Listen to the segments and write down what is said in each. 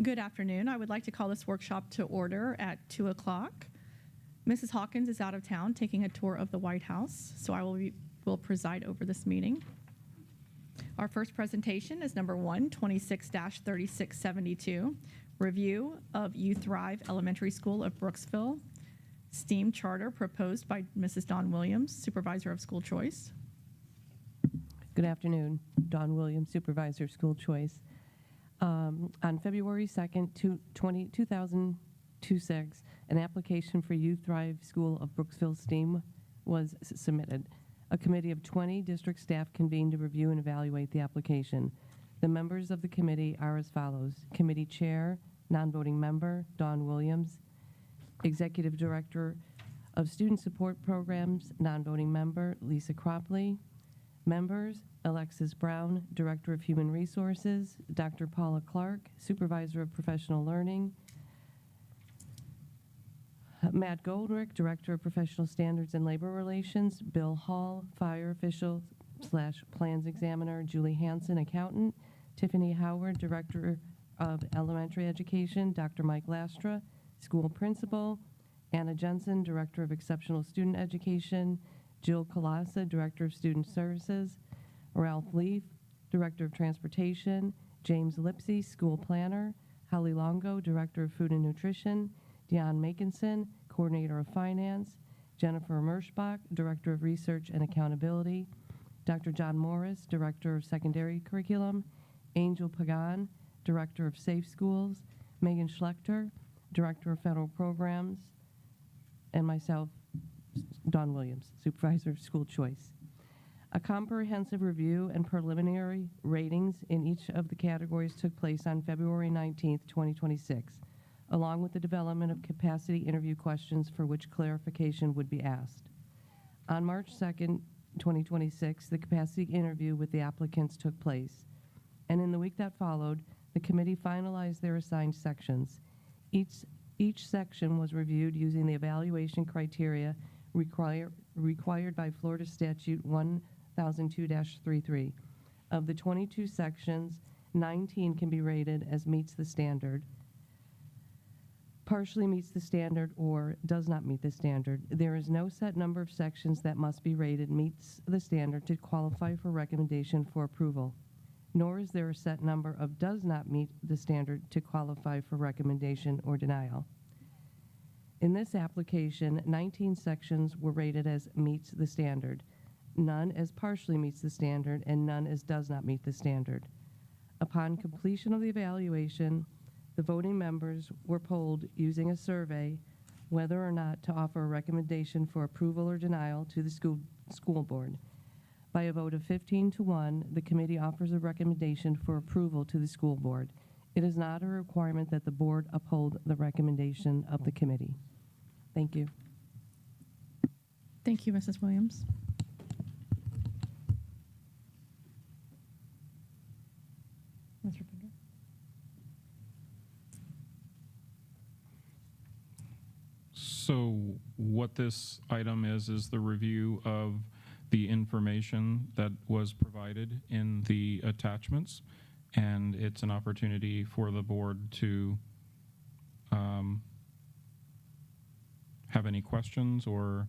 Good afternoon. I would like to call this workshop to order at 2 o'clock. Mrs. Hawkins is out of town taking a tour of the White House, so I will preside over this meeting. Our first presentation is number 126-3672, Review of You Thrive Elementary School of Brooksville, STEAM Charter proposed by Mrs. Dawn Williams, Supervisor of School Choice. Good afternoon. Dawn Williams, Supervisor, School Choice. On February 2nd, 2026, an application for You Thrive School of Brooksville STEAM was submitted. A committee of 20 district staff convened to review and evaluate the application. The members of the committee are as follows. Committee Chair, non-voting member, Dawn Williams. Executive Director of Student Support Programs, non-voting member, Lisa Cropley. Members, Alexis Brown, Director of Human Resources, Dr. Paula Clark, Supervisor of Professional Learning, Matt Goldrick, Director of Professional Standards and Labor Relations, Bill Hall, Fire Official / Plans Examiner, Julie Hansen, Accountant, Tiffany Howard, Director of Elementary Education, Dr. Mike Lastra, School Principal, Anna Jensen, Director of Exceptional Student Education, Jill Colassa, Director of Student Services, Ralph Leaf, Director of Transportation, James Lipsy, School Planner, Holly Longo, Director of Food and Nutrition, Dion Makinson, Coordinator of Finance, Jennifer Merschbach, Director of Research and Accountability, Dr. John Morris, Director of Secondary Curriculum, Angel Pagan, Director of Safe Schools, Megan Schlechter, Director of Federal Programs, and myself, Dawn Williams, Supervisor of School Choice. A comprehensive review and preliminary ratings in each of the categories took place on February 19th, 2026, along with the development of capacity interview questions for which clarification would be asked. On March 2nd, 2026, the capacity interview with the applicants took place, and in the week that followed, the committee finalized their assigned sections. Each section was reviewed using the evaluation criteria required by Florida Statute 1002-33. Of the 22 sections, 19 can be rated as meets the standard, partially meets the standard, or does not meet the standard. There is no set number of sections that must be rated meets the standard to qualify for recommendation for approval, nor is there a set number of does not meet the standard to qualify for recommendation or denial. In this application, 19 sections were rated as meets the standard, none as partially meets the standard, and none as does not meet the standard. Upon completion of the evaluation, the voting members were polled using a survey whether or not to offer a recommendation for approval or denial to the school board. By a vote of 15-1, the committee offers a recommendation for approval to the school board. It is not a requirement that the board uphold the recommendation of the committee. Thank you. Thank you, Mrs. Williams. Mr. Pender? So what this item is the review of the information that was provided in the attachments, and it's an opportunity for the board to have any questions or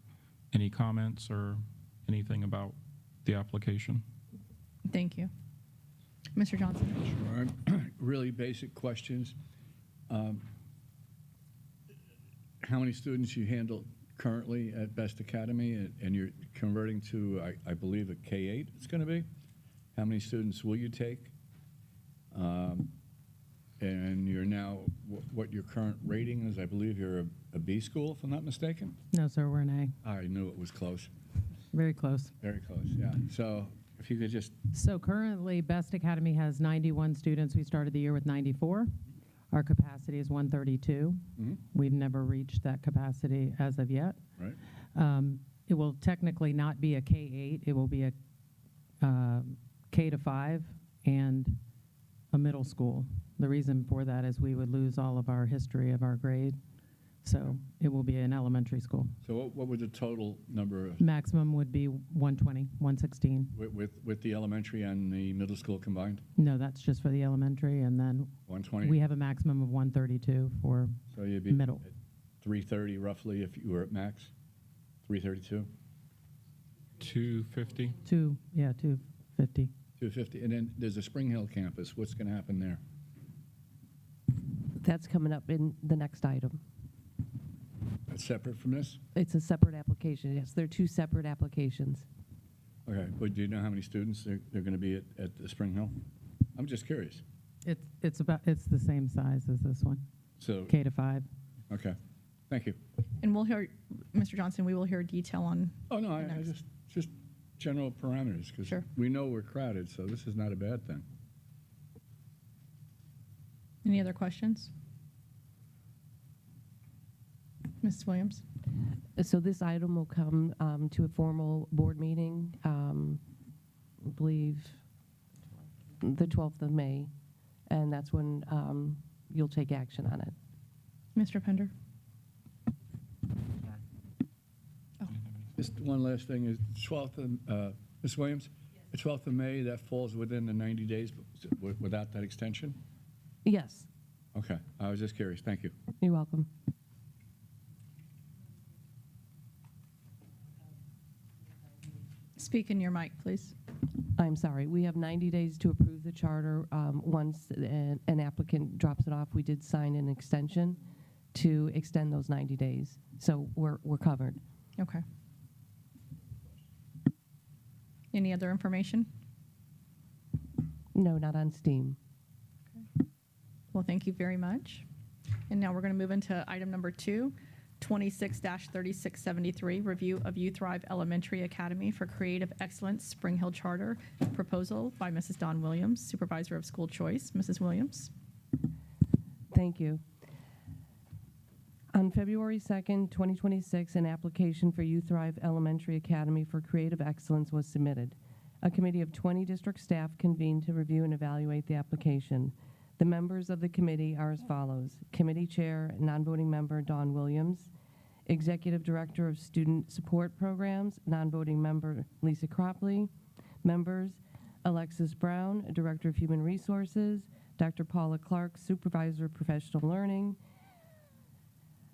any comments or anything about the application. Thank you. Mr. Johnson? Sure. Really basic questions. How many students you handle currently at Best Academy, and you're converting to, I believe, a K-8 it's going to be? How many students will you take? And you're now, what your current rating is, I believe you're a B school, if I'm not mistaken? No, sir, we're an I knew it was close. A. Very close. Very close, yeah. So if you could just, So currently, Best Academy has 91 students. We started the year with 94. Our capacity is 132. Mhm. We've never reached that capacity as of yet. right? It will technically not be a K-8. It will be a K-5 and a middle school. The reason for that is we would lose all of our history of our grade. So it will be an elementary school. So what would the total number of, Maximum would be 120, 116. with the elementary and the middle school combined? No, that's just for the elementary, and then 120? we have a maximum of 132 for So you'd be middle. at 330 roughly if you were at max? 332? 250? 250. 250. And then there's a Spring Hill campus. What's going to happen there? That's coming up in the next item. That's separate from this? It's a separate application. Yes, they're two separate applications. Okay, but do you know how many students they're going to be at the Spring Hill? I'm just curious. It's the same size as this one, So, K-5. okay, thank you. And we'll hear, Mr. Johnson, we will hear detail on, Oh, no, I Next. just general parameters, because Sure. we know we're crowded, so this is not a bad thing. any other questions? Mrs. Williams? So this item will come to a formal board meeting, I believe the 12th of May, and that's when you'll take action on it. Mr. Pender? Just one last thing is 12th of, Ms. Williams? The 12th of May, that falls within the 90 days without that extension? Yes, Okay, I was just curious. Thank you. you're welcome. Speak in your mic, please. I'm sorry, we have 90 days to approve the charter. Once an applicant drops it off, we did sign an extension to extend those 90 days. So we're covered. Okay. Any other information? No, not on Steam. Well, thank you very much. And now we're going to move into item number 2, 26-3673, review of You Thrive Elementary Academy for Creative Excellence Spring Hill Charter, proposal by Mrs. Dawn Williams, Supervisor of School Choice. Mrs. Williams? Thank you. On February 2nd, 2026, an application for You Thrive Elementary Academy for Creative Excellence was submitted. A committee of 20 district staff convened to review and evaluate the application. The members of the committee are as follows. Committee Chair, non-voting member Dawn Williams. Executive Director of Student Support Programs, non-voting member Lisa Cropley. Members Alexis Brown, Director of Human Resources. Dr. Paula Clark, Supervisor of Professional Learning.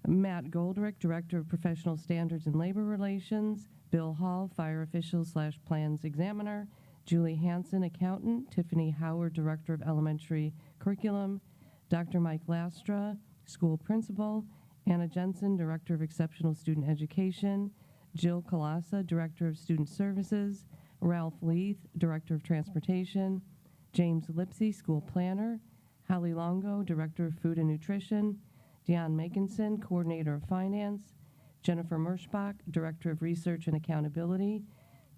Matt Goldrick, Director of Professional Standards and Labor Relations. Bill Hall, Fire Official/Plans Examiner. Julie Hansen, Accountant. Tiffany Howard, Director of Elementary Curriculum. Dr. Mike Lastra, School Principal. Anna Jensen, Director of Exceptional Student Education. Jill Kalasa, Director of Student Services. Ralph Leith, Director of Transportation. James Lipsy, School Planner. Holly Longo, Director of Food and Nutrition. Dion Makinson, Coordinator of Finance, Jennifer Merschbach, Director of Research and Accountability,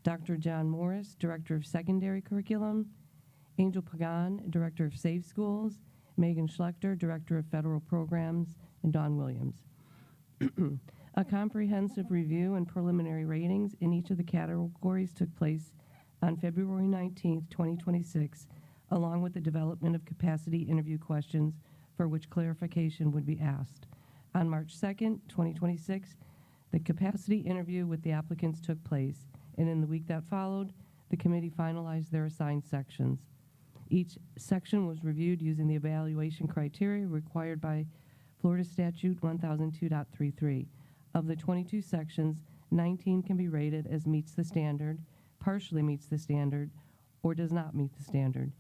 Dr. John Morris, Director of Secondary Curriculum, Angel Pagan, Director of Safe Schools, Megan Schlechter, Director of Federal Programs, and Dawn Williams. A comprehensive review and preliminary ratings in each of the categories took place on February 19th, 2026, along with the development of capacity interview questions for which clarification would be asked. On March 2nd, 2026, the capacity interview with the applicants took place, and in the week that followed, the committee finalized their assigned sections. Each section was reviewed using the evaluation criteria required by Florida Statute 1002.33. Of the 22 sections, 19 can be rated as meets the standard, partially meets the standard, or does not meet the standard.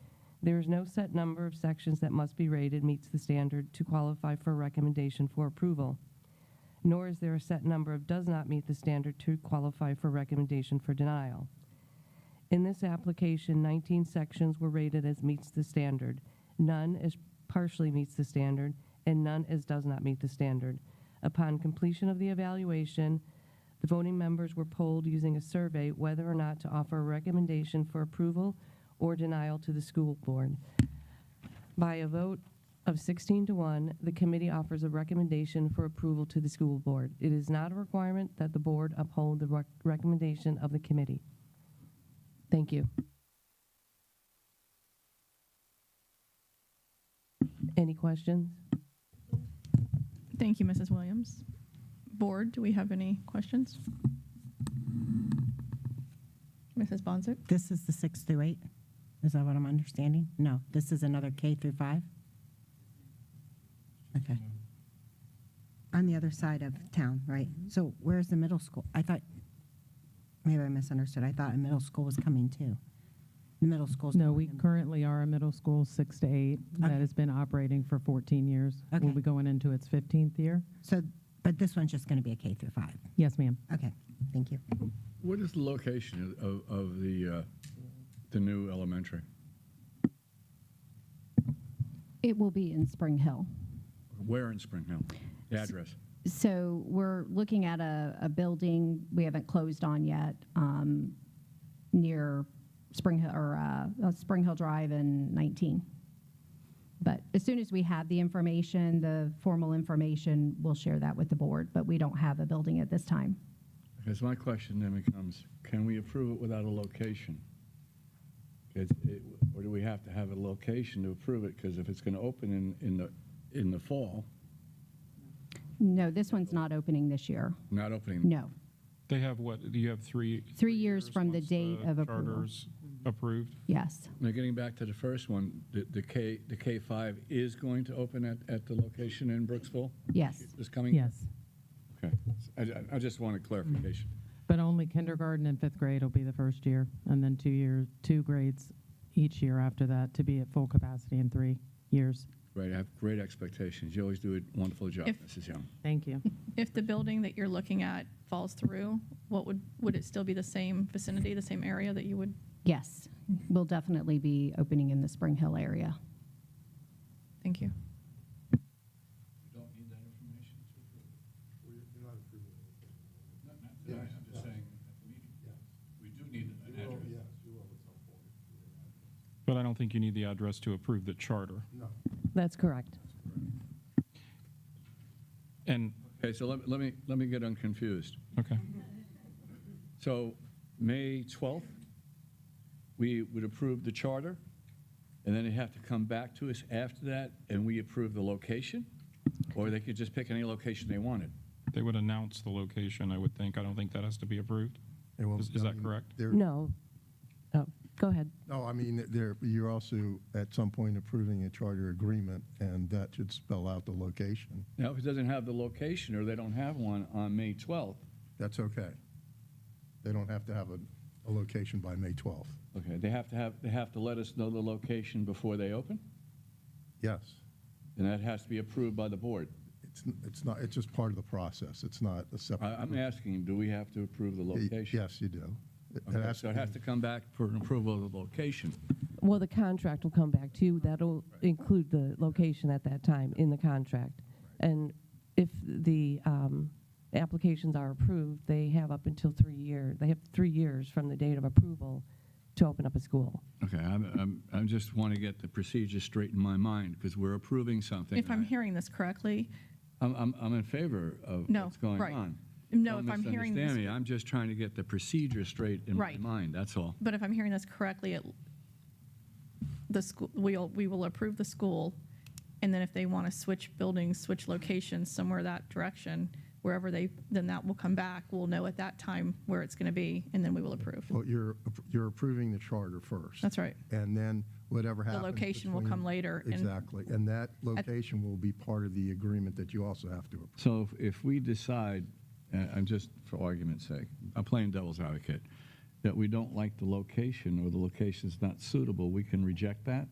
There is no set number of sections that must be rated meets the standard to qualify for a recommendation for approval, nor is there a set number of does not meet the standard to qualify for recommendation for denial. In this application, 19 sections were rated as meets the standard, none as partially meets the standard, and none as does not meet the standard. Upon completion of the evaluation, the voting members were polled using a survey whether or not to offer a recommendation for approval or denial to the school board. By a vote of 16-1, the committee offers a recommendation for approval to the school board. It is not a requirement that the board uphold the recommendation of the committee. Thank you. Any questions? Thank you, Mrs. Williams. Board, do we have any questions? Mrs. Bonzik? This is the 6 through 8? Is that what I'm understanding? No, this is another K through 5? Okay. On the other side of town, right? So where's the middle school? I thought, maybe I misunderstood. I thought a middle school was coming too. The middle school's No, going we in- currently are a middle school 6 to 8 that Okay. has been operating for 14 years. Okay. We'll be going into its 15th year. So, but this one's just going to be a K through 5? Yes, ma'am. Okay, thank you. What is the location of the new elementary? It will be in Spring Hill. Where in Spring Hill? The address? So we're looking at a building we haven't closed on yet, near Spring Hill, or Spring Hill Drive and 19. But as soon as we have the information, the formal information, we'll share that with the board, but we don't have a building at this time. Because my question then becomes, can we approve it without a location? Or do we have to have a location to approve it? Because if it's going to open in the fall, No, this one's not opening this year. not opening. No. They have what, you have 3 3 years from the once date of approval. Charter's approved? Yes. Now, getting back to the first one, the K-5 is going to open at the location in Brooksville Yes. this coming? Yes. Okay. I just wanted clarification. But only kindergarten and 5th grade will be the first year, and then 2 grades each year after that to be at full capacity in 3 years. Right, I have great expectations. You always do a wonderful job, If- Mrs. Young. Thank you. If the building that you're looking at falls through, what would it still be the same vicinity, the same area that you would? Yes. We'll definitely be opening in the Spring Hill area. Thank you. You don't need that information to approve it? You're not approving anything. I'm just saying at the meeting. We do need an You will, address. yes, you will at some point. But I don't think you need the address to approve the charter. No. That's correct. And, Okay, so let me get unconfused. okay, So May 12th, we would approve the charter, and then they have to come back to us after that, and we approve the location? Or they could just pick any location they wanted? they would announce the location, I would think. I don't think that has to be approved. It will- Is I that mean, correct? there- No. Oh, go ahead. No, I mean, you're also at some point approving a charter agreement, and that should spell out the location. Now, if it doesn't have the location, or they don't have one on May 12th, That's okay. They don't have to have a location by May 12th. okay, they have to let us know the location before they open? Yes. And that has to be approved by the board? It's not, it's just part of the process. It's not a separate. I'm asking, do we have to approve the location? Yes, you do. It Okay, has so it to has be- to come back for an approval of the location. Well, the contract will come back to you. That'll include the location at that time in the contract. And if the applications are approved, they have up until 3 years. They have 3 years from the date of approval to open up a school. Okay, I just want to get the procedure straight in my mind, because we're approving something. If I'm hearing this correctly, I'm in favor of No, what's going right. on. No, Don't if I'm hearing this, misunderstand me. I'm just trying to get the procedure straight in my Right. mind, that's all. but if I'm hearing this correctly, the school, we will approve the school, and then if they want to switch buildings, switch locations somewhere that direction, wherever then that will come back. We'll know at that time where it's going to be, and then we will approve. Well, you're approving the charter first. That's right. And then whatever The happens. location will between- come later. and- Exactly. And that location will be part of the agreement that you also have to approve. So if we decide, I'm just for argument's sake, I'm playing devil's advocate, that we don't like the location or the location's not suitable, we can reject that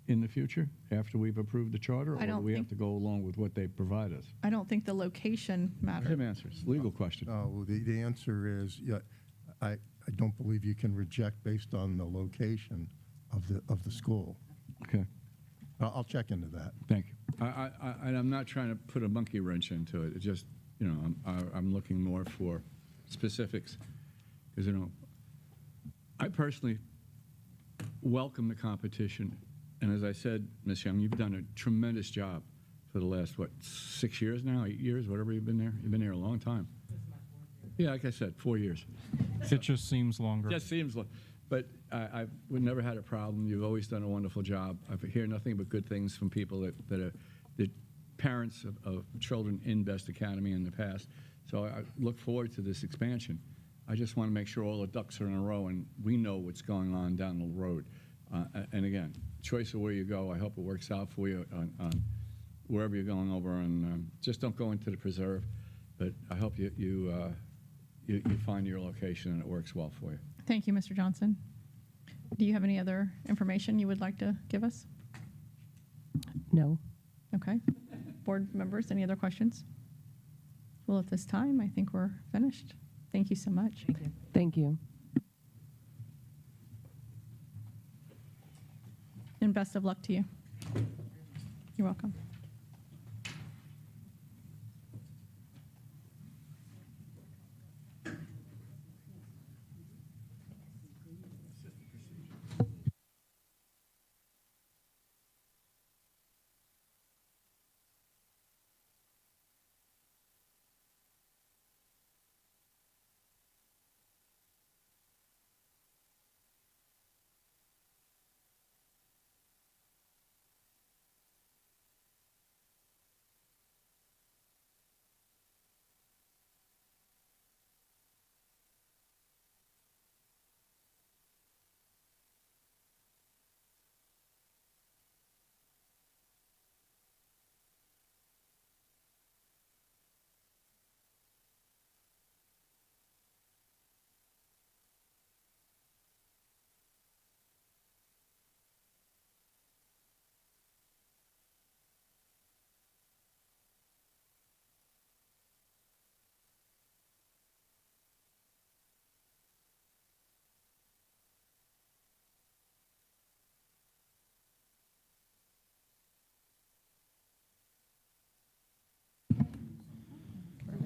in the future after we've approved the charter? I Or don't do we have think- to go along with what they provide us? I don't think the location Let him matters. answer. It's a legal question. Well, the answer is, yeah, I don't believe you can reject based on the location of the school. Okay, I'll check into that. thank you. I'm not trying to put a monkey wrench into it. It's just, I'm looking more for specifics. Because, I personally welcome the competition. And as I said, Ms. Young, you've done a tremendous job for the last, 6 years now, 8 years, whatever you've been there? You've been there a long time. Yeah, like I said, 4 years. It just seems longer. Just seems like, but we've never had a problem. You've always done a wonderful job. I hear nothing but good things from people that are the parents of children in Best Academy in the past. So I look forward to this expansion. I just want to make sure all the ducks are in a row and we know what's going on down the road. And again, choice of where you go, I hope it works out for you on wherever you're going over. And just don't go into the preserve. But I hope you find your location and it works well for you. Thank you, Mr. Johnson. Do you have any other information you would like to give us? No? Okay. Board members, any other questions? Well, at this time, I think we're finished. Thank you so much. Thank you. And best of luck to you. You're welcome.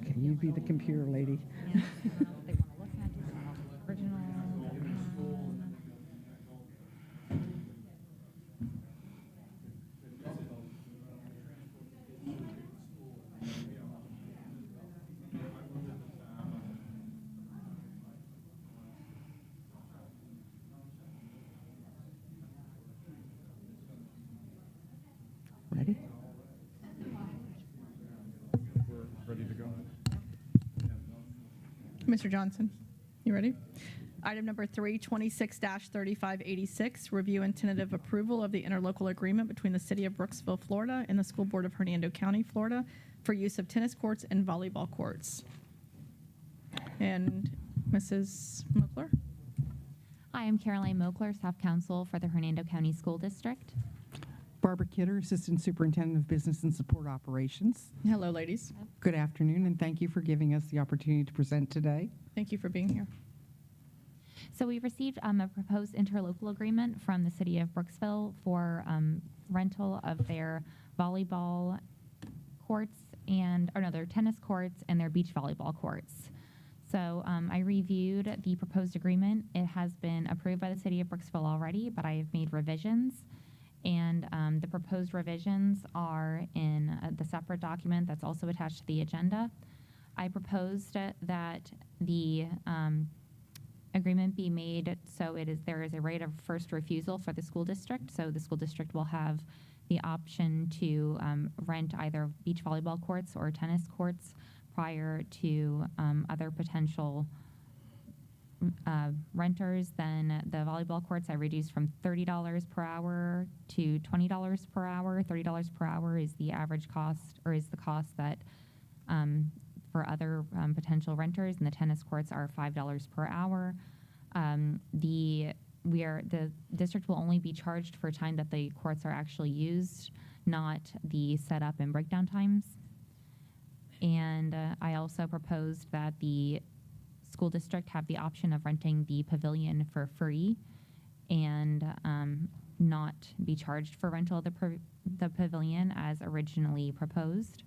Okay, you be the computer lady. They want to look at, do they want the original? Ready? We're ready to go. Mr. Johnson, you ready? Item number 3, 26-3586, review and tentative approval of the interlocal agreement between the City of Brooksville, Florida, and the School Board of Hernando County, Florida, for use of tennis courts and volleyball courts. And Mrs. Mokler? Hi, I'm Caroline Mokler, Staff Counsel for the Hernando County School District. Barbara Kidder, Assistant Superintendent of Business and Support Operations. Hello, ladies. Good afternoon, and thank you for giving us the opportunity to present today. Thank you for being here. So we received a proposed interlocal agreement from the City of Brooksville for rental of their volleyball courts their tennis courts and their beach volleyball courts. So I reviewed the proposed agreement. It has been approved by the city of Brooksville already, but I have made revisions. And the proposed revisions are in the separate document that's also attached to the agenda. I proposed that the agreement be made so there is a right of first refusal for the school district. So the school district will have the option to rent either beach volleyball courts or tennis courts prior to other potential renters. Then the volleyball courts I reduced from $30 per hour to $20 per hour. $30 per hour is the average cost, or is the cost that for other potential renters, and the tennis courts are $5 per hour. The district will only be charged for time that the courts are actually used, not the setup and breakdown times. And I also proposed that the school district have the option of renting the pavilion for free and not be charged for rental of the pavilion as originally proposed.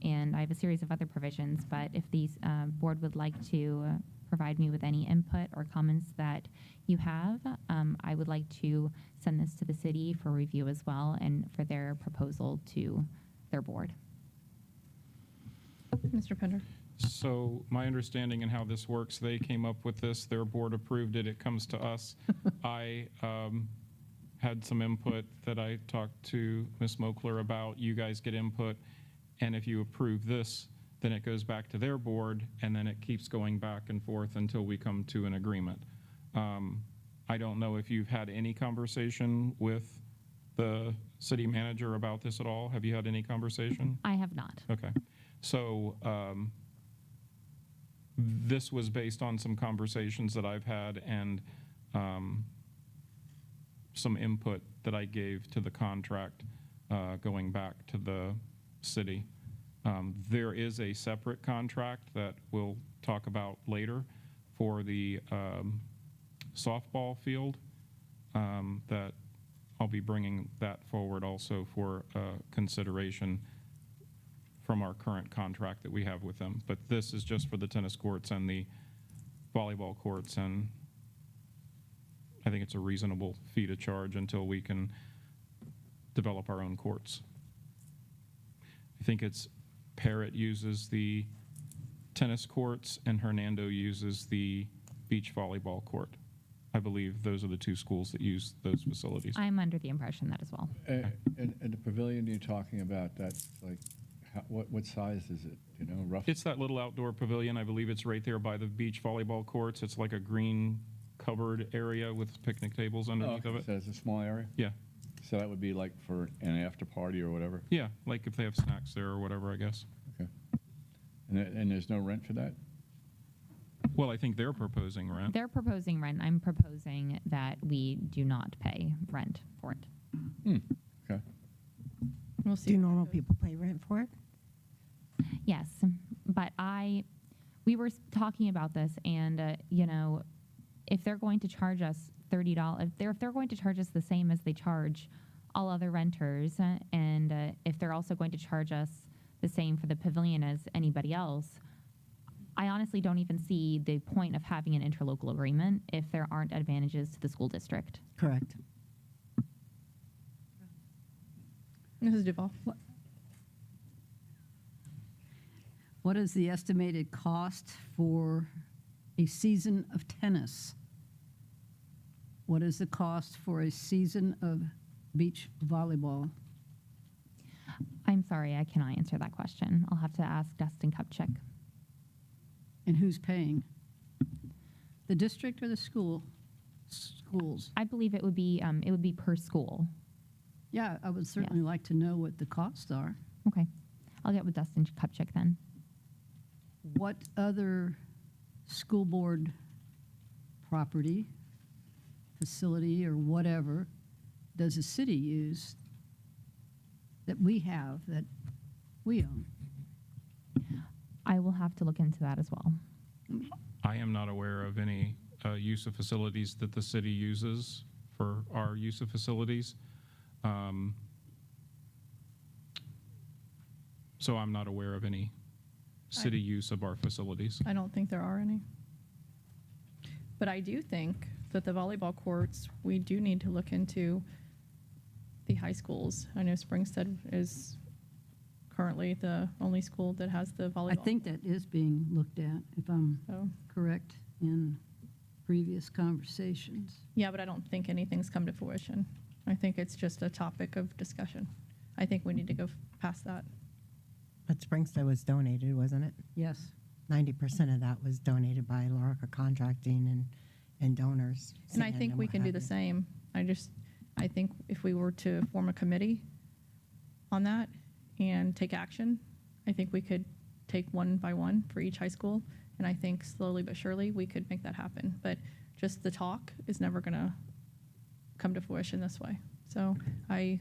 And I have a series of other provisions, but if the board would like to provide me with any input or comments that you have, I would like to send this to the city for review as well and for their proposal to their board. Mr. Pender. So my understanding and how this works, they came up with this, their board approved it, it comes to us. I had some input that I talked to Ms. Mokler about. You guys get input, and if you approve this, then it goes back to their board, and then it keeps going back and forth until we come to an agreement. I don't know if you've had any conversation with the city manager about this at all. Have you had any conversation? I have not. Okay. So this was based on some conversations that I've had and some input that I gave to the contract going back to the city. There is a separate contract that we'll talk about later for the softball field that I'll be bringing that forward also for consideration from our current contract that we have with them. But this is just for the tennis courts and the volleyball courts, and I think it's a reasonable fee to charge until we can develop our own courts. I think it's Parrott uses the tennis courts and Hernando uses the beach volleyball court. I believe those are the two schools that use those facilities. I'm under the impression that as well. And the pavilion you're talking about, that's like, what size is it, you know, roughly? It's that little outdoor pavilion. I believe it's right there by the beach volleyball courts. It's like a green covered area with picnic tables underneath of it. So it's a small area? Yeah. So that would be like for an after party or whatever? Yeah, like if they have snacks there or whatever, I guess. Okay. And there's no rent for that? Well, I think they're proposing rent. They're proposing rent. I'm proposing that we do not pay rent for it. Okay. We'll see. Do normal people pay rent for it? Yes, but we were talking about this, and if they're going to charge us $30, if they're going to charge us the same as they charge all other renters, and if they're also going to charge us the same for the pavilion as anybody else, I honestly don't even see the point of having an interlocal agreement if there aren't advantages to the school district. Correct. Mrs. Duval. What is the estimated cost for a season of tennis? What is the cost for a season of beach volleyball? I'm sorry, I cannot answer that question. I'll have to ask Dustin Kupchak. And who's paying? The district or the schools? I believe it would be per school. Yeah, I would certainly like to know what the costs are. Okay, I'll get with Dustin Kupchak then. What other school board property, facility, or whatever does the city use that we have, that we own? I will have to look into that as well. I am not aware of any use of facilities that the city uses for our use of facilities. So I'm not aware of any city use of our facilities. I don't think there are any. But I do think that the volleyball courts, we do need to look into the high schools. I know Springstead is currently the only school that has the volleyball. I think that is being looked at, if I'm So, correct, in previous conversations. yeah, but I don't think anything's come to fruition. I think it's just a topic of discussion. I think we need to go past that. But Springstead was donated, wasn't it? Yes. 90% of that was donated by Lorica Contracting and donors. And I sand think we what can do have the you. same. I think if we were to form a committee on that and take action, I think we could take one by one for each high school. And I think slowly but surely we could make that happen. But just the talk is never going to come to fruition this way. So I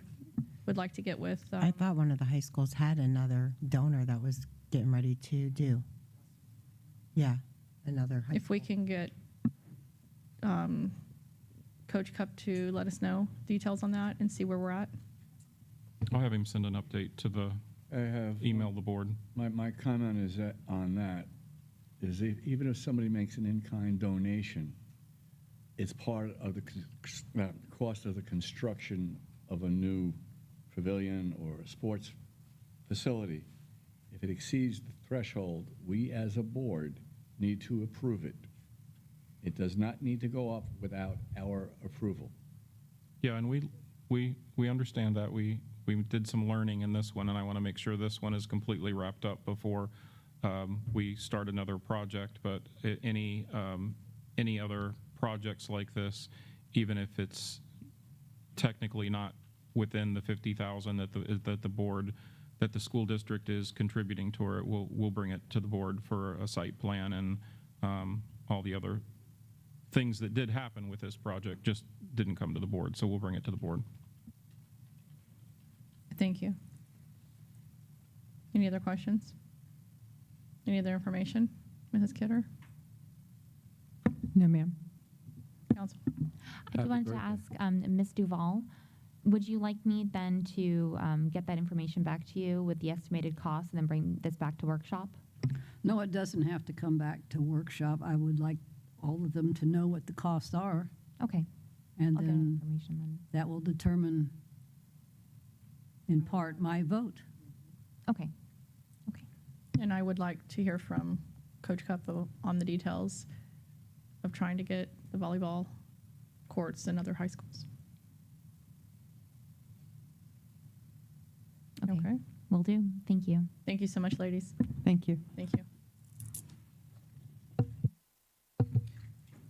would like to get with. I thought one of the high schools had another donor that was getting ready to do. Yeah, another high If we can get Coach Cup to let us know details on that and see where we're at. I'll have him send an update to the, I have. email the board. My comment is that on that is even if somebody makes an in-kind donation, it's part of the cost of the construction of a new pavilion or a sports facility. If it exceeds the threshold, we as a board need to approve it. It does not need to go up without our approval. Yeah, and we understand that. We did some learning in this one, and I want to make sure this one is completely wrapped up before we start another project. But any other projects like this, even if it's technically not within the 50,000 that the board, that the school district is contributing to it, we'll bring it to the board for a site plan and all the other things that did happen with this project just didn't come to the board, so we'll bring it to the board. Thank you. Any other questions? Any other information? Mrs. Kidder? No, ma'am. Council? I Happy do want to birthday. ask Ms. Duval, would you like me then to get that information back to you with the estimated cost and then bring this back to workshop? No, it doesn't have to come back to workshop. I would like all of them to know what the costs are, Okay, and I'll get then information then. that will determine, in part, my vote. Okay, okay. And I would like to hear from Coach Cup on the details of trying to get the volleyball courts in other high schools. Okay. Will do. Thank you. Thank you so much, ladies. Thank you. Thank you.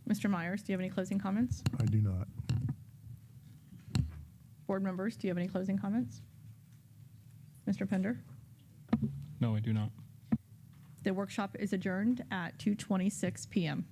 Mr. Myers, do you have any closing comments? I do not. Board members, do you have any closing comments? Mr. Pender? No, I do not. The workshop is adjourned at 2:26 p.m.